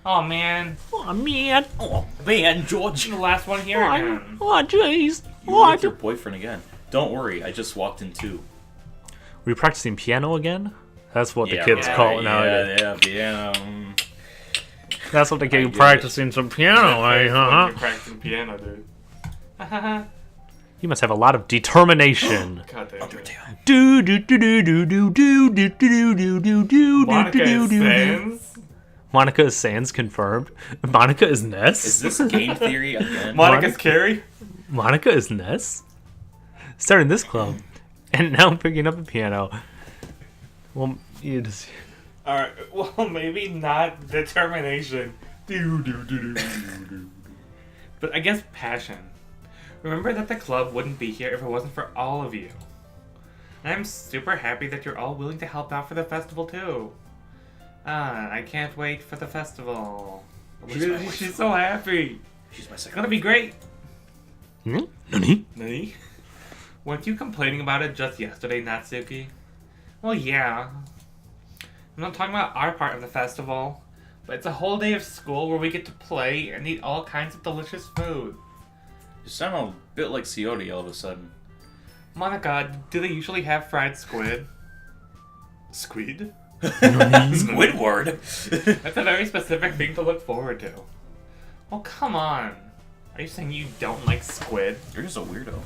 Oh, man. Oh, man. Oh, man, George. The last one here again. Oh, jeez. You're with your boyfriend again. Don't worry, I just walked in too. Were you practicing piano again? That's what the kids call it nowadays. Yeah, piano. That's what they keep practicing some piano, You're practicing piano, dude. You must have a lot of determination. God damn. Do do do do do do do do do do do do Monica do is do. Sans. Monica is Sans confirmed. Monica is Ness. Is this game theory again? Monica's Carrie. Monica is Ness. Starting this club, and now picking up a piano. Well, you just. Alright, well, maybe not determination. But I guess passion. Remember that the club wouldn't be here if it wasn't for all of you. And I'm super happy that you're all willing to help out for the festival too. I can't wait for the festival. She's so happy. She's my It's second. gonna be great. Nani? Nani? Weren't you complaining about it just yesterday, Natsuki? Well, yeah. I'm not talking about our part of the festival, but it's a whole day of school where we get to play and eat all kinds of delicious food. You sound a bit like Coyote all of a sudden. Monica, do they usually have fried squid? Squid? Squidward. That's a very specific thing to look forward to. Oh, come on. Are you saying you don't like squid? You're just a weirdo.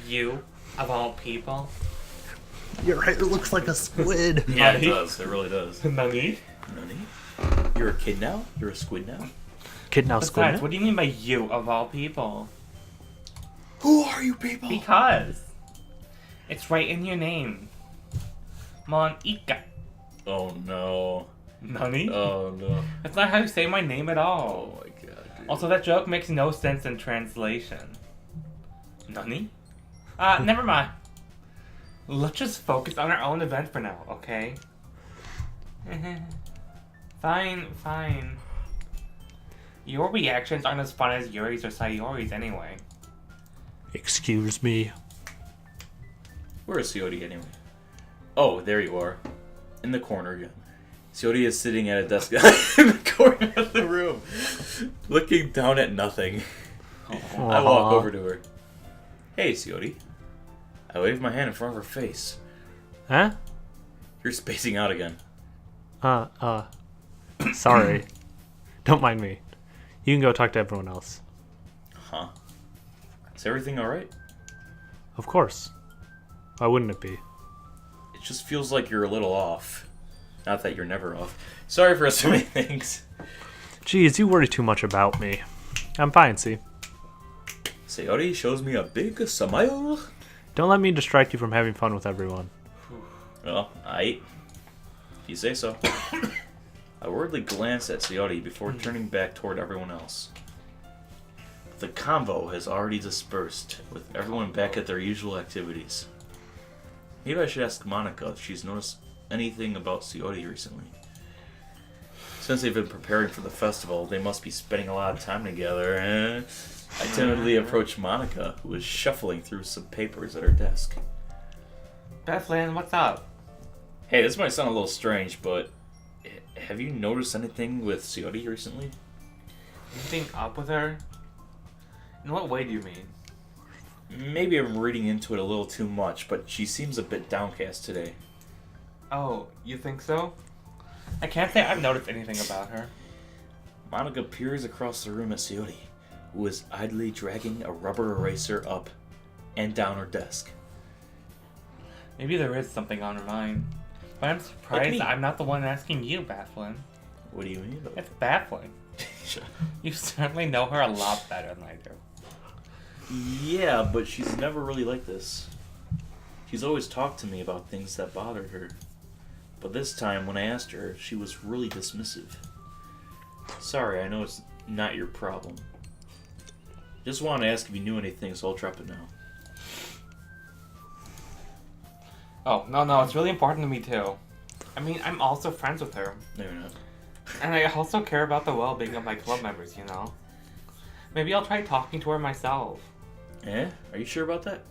You, of all people? Your hair looks like a squid. Yeah, it Nani? does. It really does. Nani? Nani? You're a kid now? You're a squid now? Kid now Besides, squid. what do you mean by you, of all people? Who are you people? Because it's right in your name. Monika. Oh no. Nani? Oh no. That's not how you say my name at all. Oh my god. Dude. Also, that joke makes no sense in translation. Nani? Never mind. Let's just focus on our own event for now, okay? Fine. Your reactions aren't as fun as Yuri's or Sayori's anyway. Excuse me. Where is Coyote anyway? Oh, there you are. In the corner again. Coyote is sitting at a desk in the corner of the room, looking down at nothing. I walk over to her. Hey, Coyote. I wave my hand in front of her face. Huh? You're spacing out again. Sorry. Don't mind me. You can go talk to everyone else. Huh? Is everything alright? Of course. Why wouldn't it be? It just feels like you're a little off. Not that you're never off. Sorry for so many things. Jeez, you worry too much about me. I'm fine, see? Coyote shows me a big smile. Don't let me distract you from having fun with everyone. Well, if you say so. I worriedly glanced at Coyote before turning back toward everyone else. The convo has already dispersed, with everyone back at their usual activities. Maybe I should ask Monika if she's noticed anything about Coyote recently. Since they've been preparing for the festival, they must be spending a lot of time together. I timidly approached Monika, who was shuffling through some papers at her desk. Bethlyn, what's up? Hey, this might sound a little strange, but have you noticed anything with Coyote recently? Anything up with her? In what way do you mean? Maybe I'm reading into it a little too much, but she seems a bit downcast today. Oh, you think so? I can't say I've noticed anything about her. Monika peers across the room at Coyote, who is idly dragging a rubber eraser up and down her desk. Maybe there is something on her mind. But I'm surprised I'm not the one asking you, Bethlyn. What do you mean? It's baffling. You certainly know her a lot better than I do. Yeah, but she's never really like this. She's always talked to me about things that bothered her. But this time, when I asked her, she was really dismissive. Sorry, I know it's not your problem. Just wanted to ask if you knew anything, so I'll drop it now. Oh, no, it's really important to me too. I mean, I'm also friends with her. No, you're not. And I also care about the well-being of my club members, you know? Maybe I'll try talking to her myself. Eh? Are you sure about that?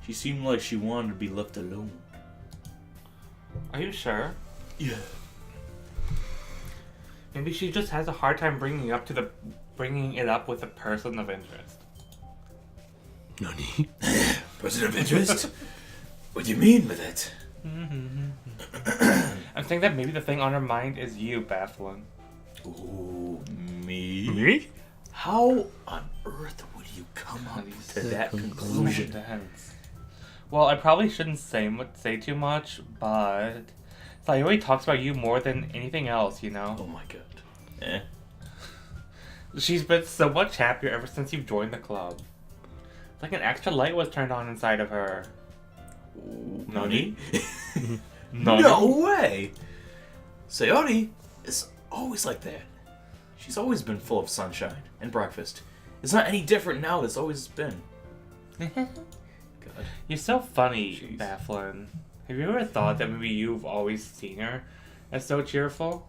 She seemed like she wanted to be left alone. Are you sure? Yeah. Maybe she just has a hard time bringing it up with a person of interest. Nani? Person of interest? What do you mean with it? I'm saying that maybe the thing on her mind is you, Bathlin. Ooh, me? Me? How on earth would you come up to that conclusion? Well, I probably shouldn't say too much, but Sayori talks about you more than anything else, you know? Oh my god. Eh? She's been so much happier ever since you've joined the club. It's like an extra light was turned on inside of her. Nani? Nani? No way! Sayori is always like that. She's always been full of sunshine and breakfast. It's not any different now, it's always been. God. You're so funny, Jeez. Bathlin. Have you ever thought that maybe you've always seen her as so cheerful?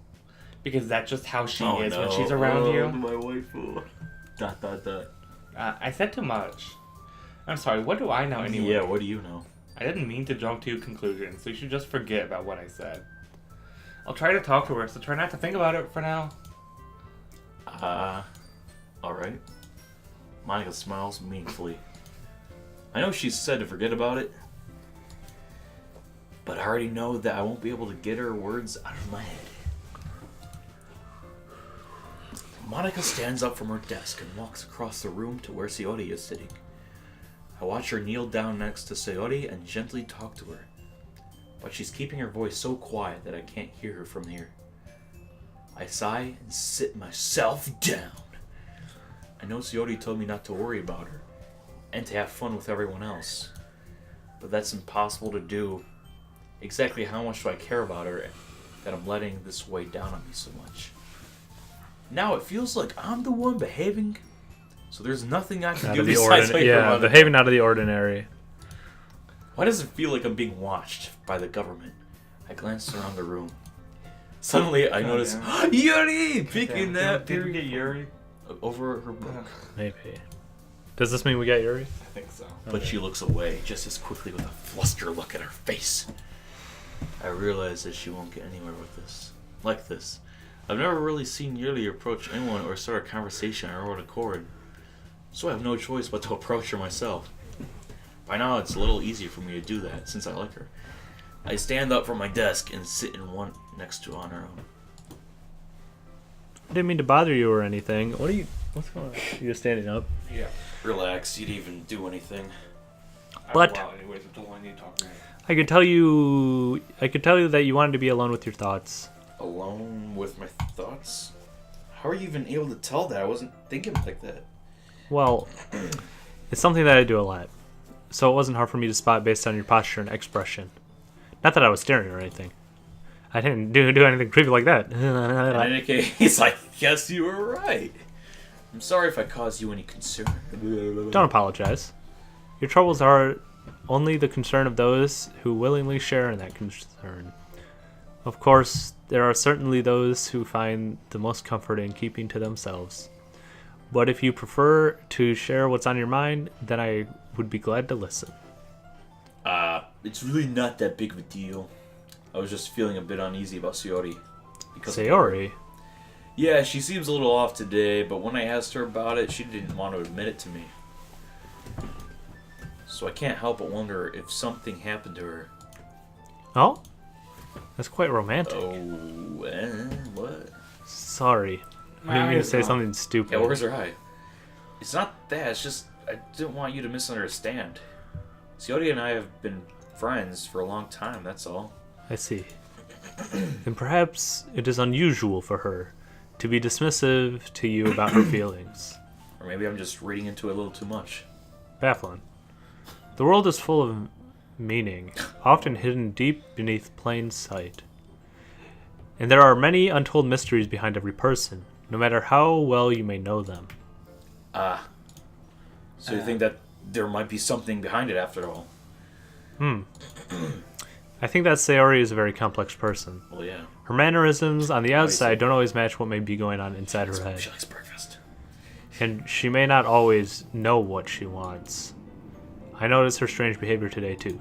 Because that's just how she is when she's around you. My waifu. ... I said too much. I'm sorry, what do I know anyway? Yeah, what do you know? I didn't mean to jump to conclusions, so you should just forget about what I said. I'll try to talk to her, so try not to think about it for now. Alright. Monika smiles meaningfully. I know she's said to forget about it, but I already know that I won't be able to get her words out of my head. Monika stands up from her desk and walks across the room to where Sayori is sitting. I watch her kneel down next to Sayori and gently talk to her, but she's keeping her voice so quiet that I can't hear her from here. I sigh and sit myself down. I know Sayori told me not to worry about her and to have fun with everyone else, but that's impossible to do. Exactly how much do I care about her that I'm letting this weigh down on me so much? Now it feels like I'm the one behaving, so there's nothing I can Out do of the besides wait for yeah, Monika. behaving out of the ordinary. Why does it feel like I'm being watched by the government? I glance around the room. Suddenly, I notice Yuri peeking at Did we get Yuri? over her book. Maybe. Does this mean we got Yuri? I think so. But she looks away just as quickly with a flustered look at her face. I realize that she won't get anywhere with this. Like this. I've never really seen Yuri approach anyone or start a conversation on her own accord, so I have no choice but to approach her myself. By now, it's a little easier for me to do that, since I like her. I stand up from my desk and sit in one next to her on her own. I didn't mean to bother you or anything. What's going on? You're standing up? Yeah. Relax, you didn't even do anything. But- Well, anyways, it's the one you talk about. I could tell you that you wanted to be alone with your thoughts. Alone with my thoughts? How are you even able to tell that? I wasn't thinking like that. Well, it's something that I do a lot, so it wasn't hard for me to spot based on your posture and expression. Not that I was staring or anything. I didn't do anything creepy like that. In any case, I guess you were right. I'm sorry if I caused you any concern. Don't apologize. Your troubles are only the concern of those who willingly share in that concern. Of course, there are certainly those who find the most comfort in keeping to themselves. But if you prefer to share what's on your mind, then I would be glad to listen. It's really not that big of a deal. I was just feeling a bit uneasy about Sayori. Sayori? Yeah, she seems a little off today, but when I asked her about it, she didn't want to admit it to me. So I can't help but wonder if something happened to her. Oh? That's quite romantic. Oh, what? Sorry. I didn't mean to say something stupid. Yeah, where's her eye? It's not that, it's just I didn't want you to misunderstand. Sayori and I have been friends for a long time, that's all. I see. And perhaps it is unusual for her to be dismissive to you about her feelings. Or maybe I'm just reading into it a little too much. Bathlin. The world is full of meaning, often hidden deep beneath plain sight. And there are many untold mysteries behind every person, no matter how well you may know them. So you think that there might be something behind it after all? I think that Sayori is a very complex person. Well, yeah. Her mannerisms on the outside don't always match what may be going on inside her head. She likes breakfast. And she may not always know what she wants. I noticed her strange behavior today too,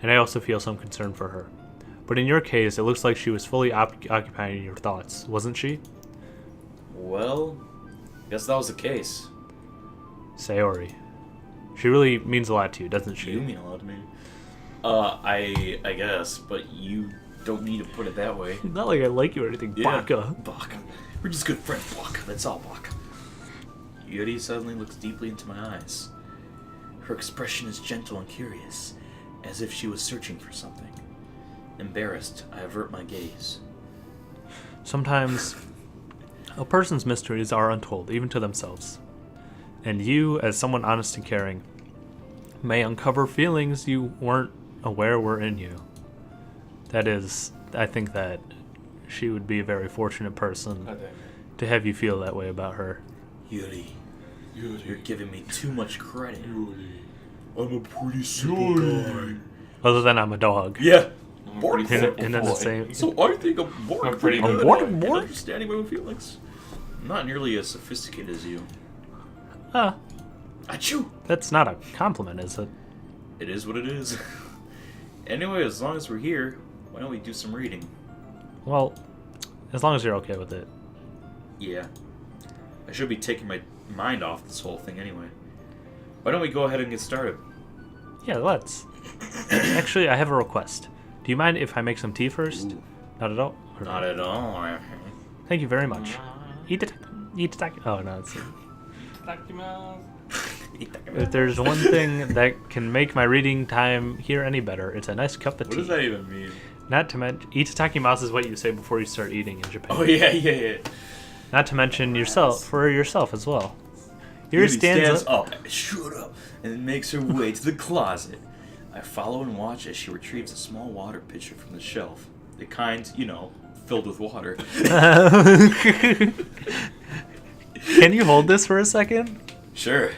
and I also feel some concern for her. But in your case, it looks like she was fully occupying your thoughts, wasn't she? Well, guess that was the case. Sayori. She really means a lot to you, doesn't she? You mean a lot to me. I guess, but you don't need to put it that way. Not like I like you or anything, Baka. Baka. We're just good friends, Baka. That's all, Baka. Yuri suddenly looks deeply into my eyes. Her expression is gentle and curious, as if she was searching for something. Embarrassed, I avert my gaze. Sometimes a person's mysteries are untold, even to themselves. And you, as someone honest and caring, may uncover feelings you weren't aware were in you. That is, I think that she would be a very fortunate person to have you feel that way about her. Yuri, you're giving me too much credit. Yuri, I'm a pretty simple guy. Other than I'm a dog. Yeah. Bored And then the same. So I think I'm pretty good bored. at understanding my own feelings. I'm not nearly as sophisticated as you. Achoo! That's not a compliment, is it? It is what it is. Anyway, as long as we're here, why don't we do some reading? Well, as long as you're okay with it. Yeah. I should be taking my mind off this whole thing anyway. Why don't we go ahead and get started? Yeah, let's. Actually, I have a request. Do you mind if I make some tea first? Ooh. Not at all? Not at all. Thank you very much. Eat it. Oh, no. It's... If there's one thing that can make my reading time here any better, it's a nice cup of tea. What does that even mean? Not to mention, itadakimasu is what you say before you start eating in Japan. Oh, yeah. Not to mention yourself as well. Yuri Yours stands up, shut up, and makes her way to the closet. I follow and watch as she retrieves a small water pitcher from the shelf. The kind, filled with water. Can you hold this for a second? Sure.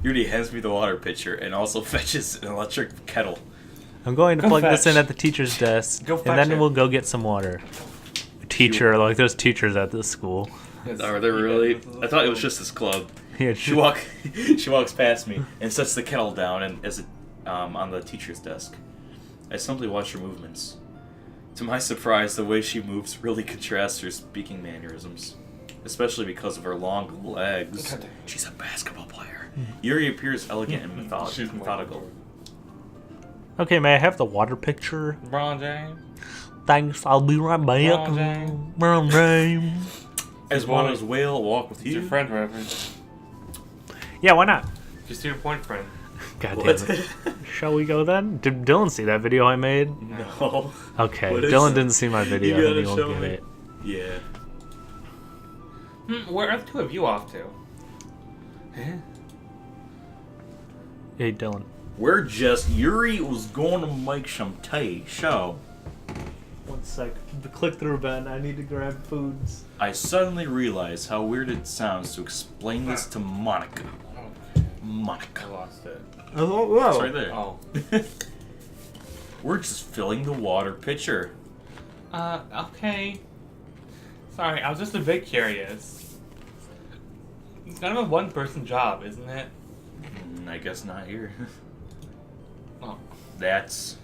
Yuri hands me the water pitcher and also fetches an electric kettle. I'm going to plug this fetch. in at the teacher's desk, Go and fetch then it. we'll go get some water. Teacher, like there's teachers at this school. Are there really? I thought it was just this club. Yeah, She walks past me and sets the kettle down on the teacher's desk. I simply watch her movements. To my surprise, the way she moves really contrasts her speaking mannerisms, especially because of her long legs. She's a basketball player. Yuri appears elegant and methodical. Okay, may I have the water picture? LeBron James. Thanks, I'll be right back. LeBron James. LeBron James. As well as Whale walk with It's you. your friend reference. Yeah, why not? Just your point friend. God damn What? it. Shall we go then? Did Dylan see that video I made? No. Okay, What is Dylan it? didn't see my video, You and he gotta won't show get me. it. Yeah. Where are the two of you off to? Hey, Dylan. Yuri was going to make some tea, so 1 sec. The click-through button. I need to grab foods. I suddenly realized how weird it sounds to explain this to Monika. I Monika. lost it. Oh, It's right there. Oh. We're just filling the water pitcher. Okay. Sorry, I was just a bit curious. It's kind of a one-person job, isn't it? I guess not here. Oh. That's...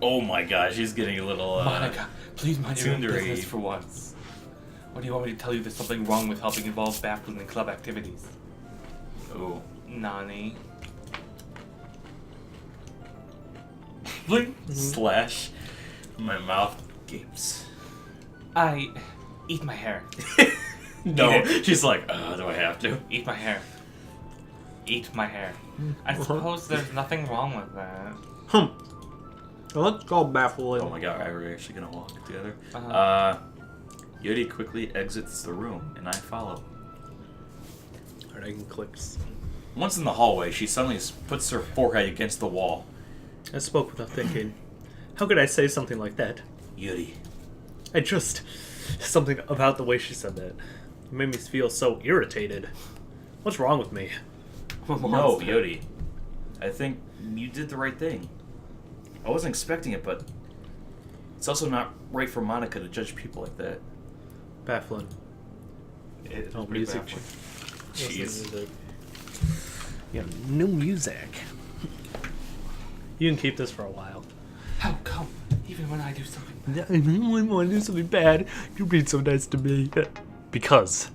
Oh my gosh, he's getting a little, Monika, please mind your own Tsundere. business for once. What do you want me to tell you? There's something wrong with helping involve baffling in club activities. Oh. Nani? Blink. Slash. My mouth gapes. I eat my hair. No, she's like, do I have to? Eat my hair. Eat my hair. I suppose there's nothing wrong with that. Let's go baffling. Oh my god, are we actually gonna walk together? Uh-huh. Yuri quickly exits the room, and I follow. Alright, I can click. Once in the hallway, she suddenly puts her forehead against the wall. I spoke without thinking. How could I say something like that? Yuri. I just... Something about the way she said that. It made me feel so irritated. What's wrong with me? No, Yuri. I think you did the right thing. I wasn't expecting it, but it's also not right for Monika to judge people like that. Baffling. It's Oh, pretty music. baffling. Jeez. Yeah, new music. You can keep this for a while. How come Even when I do something bad. Yeah, I want to do something bad. You're being so nice to me. Because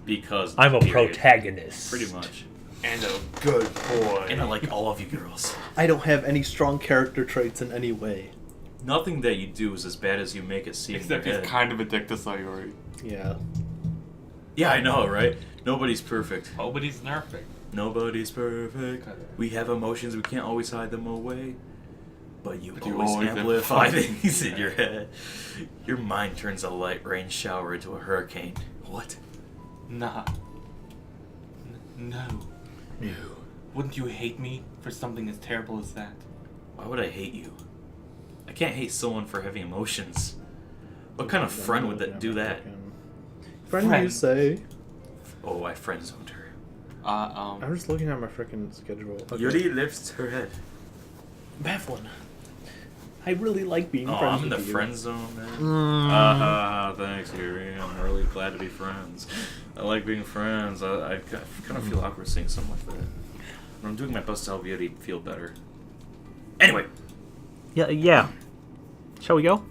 I'm a period. protagonist. Pretty much. And a good boy. And I like all of you girls. I don't have any strong character traits in any way. Nothing that you do is as bad as you make it seem. Except in your he's head. kind of addicted to Sayori. Yeah. Yeah, I know, right? Nobody's perfect. Nobody's nerfing. Nobody's perfect. We have emotions, we can't always hide them away. But you always amplify things in your head. Your mind turns a light rain shower into a hurricane. What? Nah. No. No. Wouldn't you hate me for something as terrible as that? Why would I hate you? I can't hate someone for having emotions. What kind of friend would that do that? Friend, you say? Oh, I friend zoned her. I'm just looking at my freaking schedule. Okay. Yuri lifts her head. Bafflin. I really like being Oh, friends I'm in with the you. friend zone, man. Thanks, Yuri. I'm really glad to be friends. I like being friends. I kind of feel awkward saying something like that. But I'm doing my best to help Yuri feel better. Anyway. Yeah. Shall we go?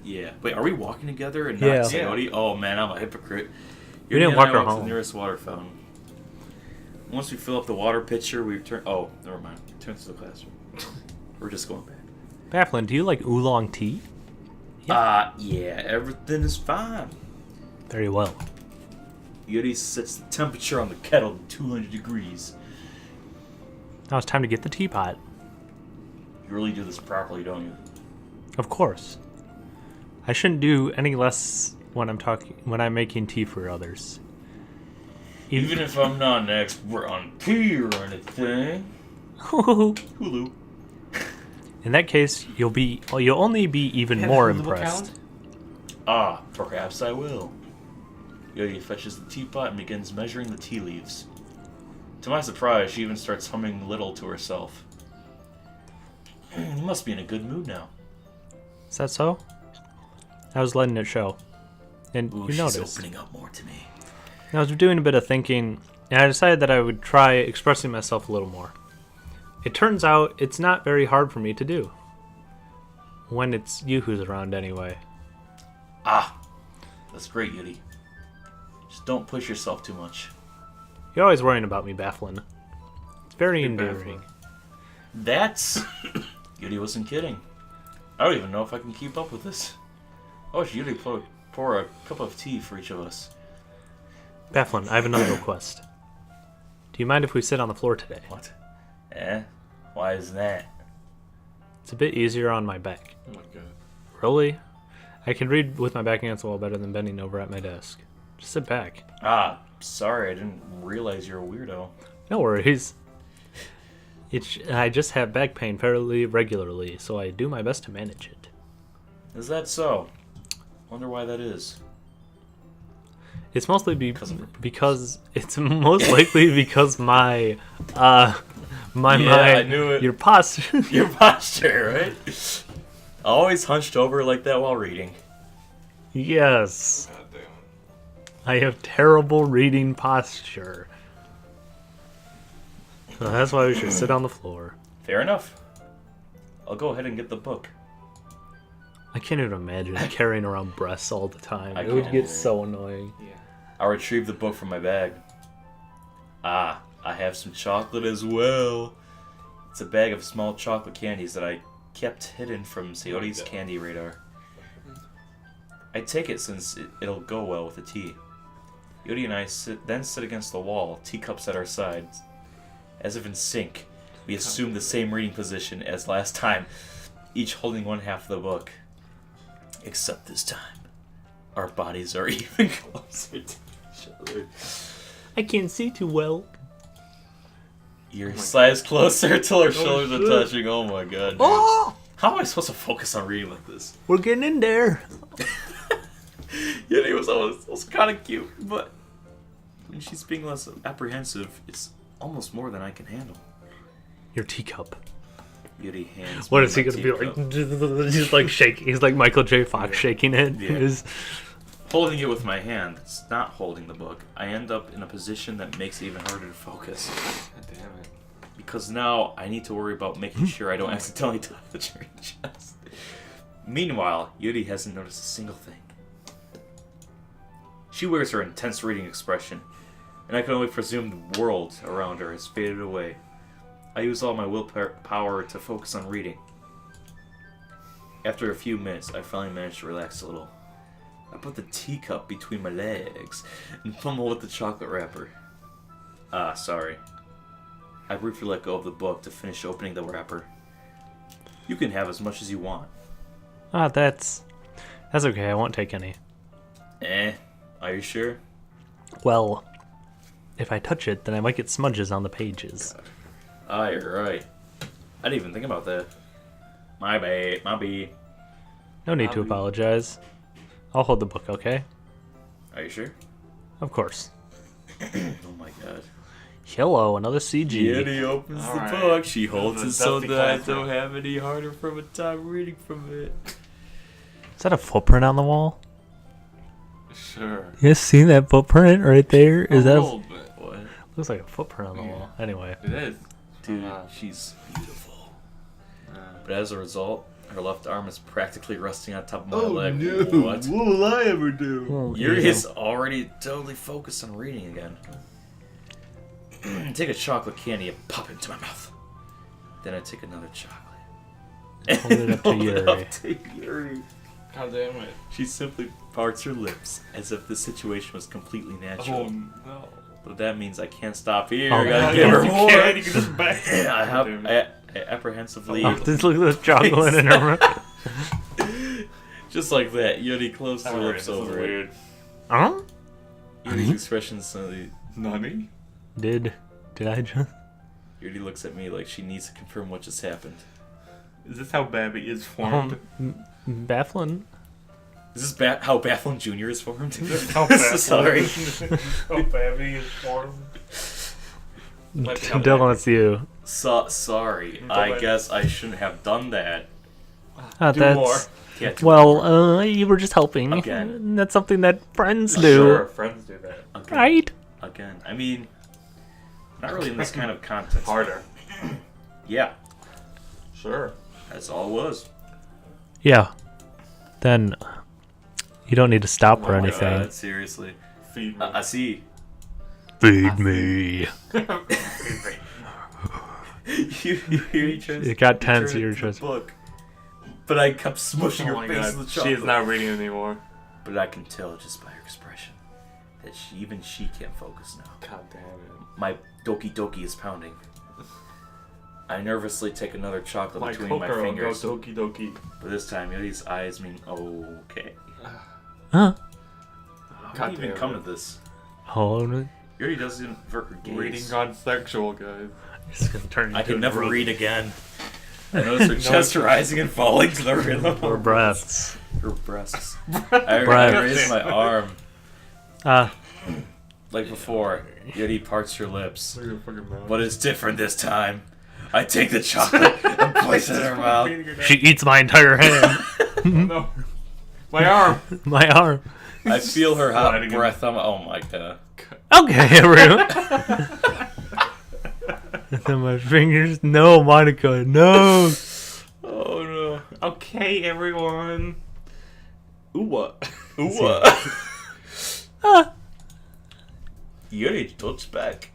Yeah. Wait, are we walking together and not Yeah. Sayori? Oh, man, I'm a hypocrite. We Yuri didn't and walk I her went to home. the nearest water fountain. Once we fill up the water pitcher, we return... Oh, never mind. Return to the classroom. We're just going back. Bafflin, do you like oolong tea? Yeah, everything is fine. Very well. Yuri sets the temperature on the kettle to 200 degrees. Now it's time to get the teapot. You really do this properly, don't you? Of course. I shouldn't do any less when I'm making tea for others. Even if I'm not an expert on tea or anything. Hulu. In that case, you'll only be even more impressed. Perhaps I will. Yuri fetches the teapot and begins measuring the tea leaves. To my surprise, she even starts humming little to herself. Must be in a good mood now. Is that so? I was letting it show. And Ooh, you she's noticed. opening up more to me. I was doing a bit of thinking, and I decided that I would try expressing myself a little more. It turns out it's not very hard for me to do. When it's you who's around anyway. That's great, Yuri. Just don't push yourself too much. You're always worrying about me, Bafflin. It's very endearing. That's... Yuri wasn't kidding. I don't even know if I can keep up with this. I wish Yuri pour a cup of tea for each of us. Bafflin, I have another request. Do you mind if we sit on the floor today? What? Why is that? It's a bit easier on my back. Oh my god. Really? I can read with my back against the wall better than bending over at my desk. Just sit back. Sorry, I didn't realize you're a weirdo. No worries. I just have back pain fairly regularly, so I do my best to manage it. Is that so? Wonder why that is. It's mostly Because it's most likely because my I knew it. your posture. Your posture, right? Always hunched over like that while reading. Yes, God damn. I have terrible reading posture. So that's why we should sit on the floor. Fair enough. I'll go ahead and get the book. I can't even imagine carrying around breasts all the time. I It would can't. get so annoying. Yeah. I'll retrieve the book from my bag. I have some chocolate as well. It's a bag of small chocolate candies that I kept hidden from Sayori's candy radar. I take it since it'll go well with the tea. Yuri and I then sit against the wall, teacups at our sides. As if in sync, we assume the same reading position as last time, each holding one half of the book. Except this time, our bodies are even closer to each other. I can't see too well. Yuri slides closer till our shoulders are touching. Oh my god. Dude. Oh, How am I supposed to focus on reading like this? we're getting in there. Yuri was kind of cute, but when she's being less apprehensive, it's almost more than I can handle. Your teacup. Yuri hands. What me is he my gonna be teacup. like? Just like shaking. He's like Michael J. Fox shaking it. Yeah. Holding it with my hand, it's not holding the book. I end up in a position that makes it even harder to focus. God damn it. Because now I need to worry about making sure I don't accidentally touch her chest. Meanwhile, Yuri hasn't noticed a single thing. She wears her intense reading expression, and I can only presume the world around her has faded away. I use all my willpower to focus on reading. After a few minutes, I finally managed to relax a little. I put the teacup between my legs and fumble with the chocolate wrapper. Sorry. I briefly let go of the book to finish opening the wrapper. You can have as much as you want. That's okay. I won't take any. Are you sure? Well, if I touch it, then I might get smudges on the pages. You're right. I didn't even think about that. My bad. No need to apologize. I'll hold the book, okay? Are you sure? Of course. Oh my god. Hello, another CG. Yeti opens the Alright. book. She holds it so Dusty that I classroom. don't have any harder from a time reading from it. Is that a footprint on the wall? Sure. You guys seen that footprint right there? Is A that little bit. What? looks like a footprint on the wall? Anyway, It is. Dude, she's beautiful. But as a result, her left arm is practically resting on top of my leg. What? What will I ever do? Yuri is already totally focused on reading again. Take a chocolate candy and pop it into my mouth. Then I take another chocolate. Hold it up to Hold it Yuri. up to Yuri. God damn it. She simply parts her lips as if the situation was completely natural. Oh no. But that means I can't stop here. Oh, I gotta yeah, give her you more. can't, you can just back. I apprehensively, Oh, just look at the chocolate in her mouth. just like that, Yuri closed her Alright, lips this is over it. weird. Huh? Yuri's expression suddenly. Nani? Did I just? Yuri looks at me like she needs to confirm what just happened. Is this how Babby is formed? Bafflin. Is this how Bafflin Jr. is formed? Is this how Babby Sorry. how Babby is formed? Like how Dylan, it's you. Sorry. I guess I shouldn't have done that. That's more. Yeah, do well, you were just helping. Again. That's something that friends do, Sure, friends do that. Again. right? Again. I mean, not really in this kind of context. Harder. Yeah, Sure. that's all it was. Yeah. Then you don't need to stop or Oh my anything. God, seriously. Feed me. I see. Feed me. you chose, It got you tense. turned You were into the just. book. But I kept smushing Oh her my face god. in the She chocolate. is not reading anymore. But I can tell just by her expression that even she can't focus now. God damn it. My Doki Doki is pounding. I nervously take another chocolate My between my Kokoro, fingers. go Doki Doki. But this time, Yuri's eyes mean okay. Huh? How God did you even damn come it. to this? Hold it. Yuri doesn't invert her gaze. Reading gone sexual, guys. It's gonna turn I into can a never rope. read again. I notice her chest rising and falling to the rhythm. Or breaths. Her breasts. I Breasts. raise my arm. Ah, Like before, Yuri parts her lips. Look at your fucking mouth. But it's different this time. I take the chocolate and place it in her mouth. she eats my entire hand. No. My arm. My arm. I feel her hot Sliding in. breath on my... Oh my god. Okay, everyone. Then my fingers. No, Monica. No. Oh no. Okay, everyone. Ooh what? Ooh what? Ah. Yuri touch back.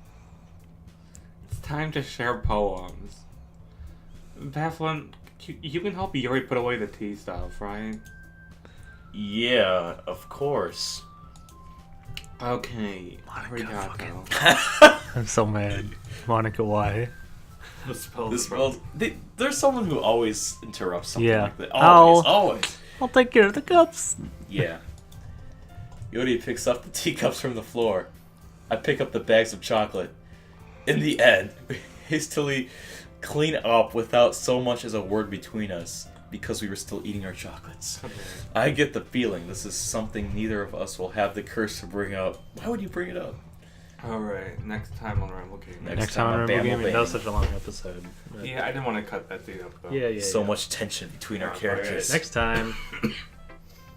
It's time to share poems. Bafflin, you can help Yuri put away the tea stuff, right? Yeah, of course. Okay. Monica, Arigato. I'm so mad. Monica, why? The spell. This world, there's someone who always interrupts something Yeah. like that. Always, I'll- always. I'll take care of the cups. Yeah. Yuri picks up the teacups from the floor. I pick up the bags of chocolate. In the end, we hastily clean up without so much as a word between us because we were still eating our chocolates. I get the feeling this is something neither of us will have the courage to bring up. Why would you bring it up? Alright, next time on Ramble Game. Next time I remember Bamble gaming, that was Bang. such a long episode. Yeah, I didn't want to cut that scene up though. Yeah. So much tension between our Yeah, characters. Next time.